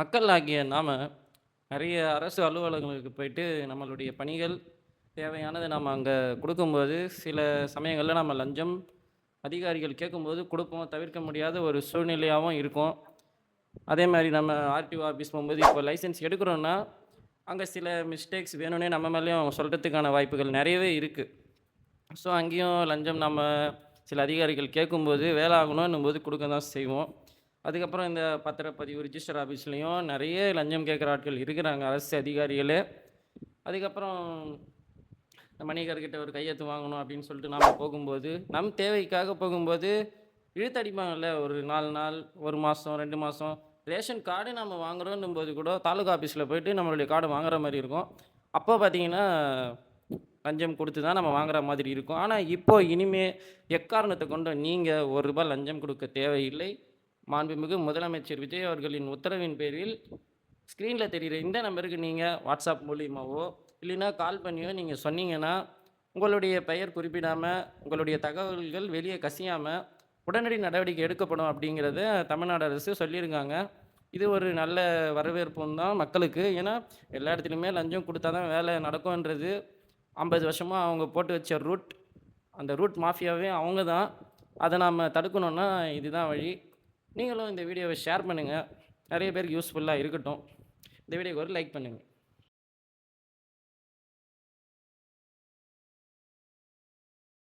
மக்கள் ஆகிய நாம நிறைய அரசு அலுவலகங்களுக்கு போயிட்டு நம்மளுடைய பணிகள் தேவையானதை நம்ம அங்கே கொடுக்கும்போது சில சமயங்களில் நம்ம லஞ்சம் அதிகாரிகள் கேட்கும்போது கொடுப்போம். தவிர்க்க முடியாத ஒரு சூழ்நிலையாகவும் இருக்கும். அதே மாதிரி நம்ம ஆர்டிஓ ஆஃபீஸ் போகும்போது இப்போ லைசென்ஸ் எடுக்கிறோன்னா அங்கே சில மிஸ்டேக்ஸ் வேணும்னே நம்ம மேலேயும் சொல்கிறதுக்கான வாய்ப்புகள் நிறையவே இருக்குது. ஸோ அங்கேயும் லஞ்சம் நம்ம சில அதிகாரிகள் கேட்கும்போது வேலை ஆகணும்னும் போது கொடுக்க தான் செய்வோம். அதுக்கப்புறம் இந்த பத்திரப்பதிவு ரிஜிஸ்டர் ஆஃபீஸ்லேயும் நிறைய லஞ்சம் கேட்குற ஆட்கள் இருக்கிறாங்க, அரசு அதிகாரிகளே. அதுக்கப்புறம் இந்த மணிகர்கிட்ட ஒரு கையெழுத்து வாங்கணும் அப்படின்னு சொல்லிட்டு நாம் போகும்போது, நம் தேவைக்காக போகும்போது இழுத்தடிப்பாங்கல்ல. ஒரு 4 நாள், 1 மாதம், 2 மாதம் ரேஷன் கார்டு நம்ம வாங்குறோன்னும் போது கூட தாலுகா ஆஃபீஸில் போயிட்டு நம்மளுடைய கார்டு வாங்குற மாதிரி இருக்கும். அப்போ பார்த்தீங்கன்னா லஞ்சம் கொடுத்து தான் நம்ம வாங்குற மாதிரி இருக்கும். ஆனால் இப்போ இனிமே எக்காரணத்தை கொண்டும் நீங்கள் ரூ. 1 லஞ்சம் கொடுக்க தேவையில்லை. மாண்புமிகு முதலமைச்சர் விஜய் அவர்களின் உத்தரவின் பேரில் ஸ்க்ரீனில் தெரிகிற இந்த நம்பருக்கு நீங்கள் வாட்ஸ்அப் மூலியமாவோ இல்லைன்னா கால் பண்ணியோ நீங்கள் சொன்னீங்கன்னா, உங்களுடைய பெயர் குறிப்பிடாமல் உங்களுடைய தகவல்கள் வெளியே கசியாமல் உடனடி நடவடிக்கை எடுக்கப்படும் அப்படிங்கிறத தமிழ்நாடு அரசு சொல்லியிருக்காங்க. இது ஒரு நல்ல வரவேற்பும் தான் மக்களுக்கு. ஏன்னா எல்லா இடத்துலையுமே லஞ்சம் கொடுத்தா தான் வேலை நடக்கும்ன்றது 50 வருஷமாக அவங்க போட்டு வச்ச ரூட். அந்த ரூட் மாஃபியாவே அவங்க தான். அதை நாம் தடுக்கணுன்னா இதுதான் வழி. நீங்களும் இந்த வீடியோவை ஷேர் பண்ணுங்கள். நிறைய பேருக்கு யூஸ்ஃபுல்லாக இருக்கட்டும். இந்த வீடியோக்கு ஒரு லைக் பண்ணுங்கள்.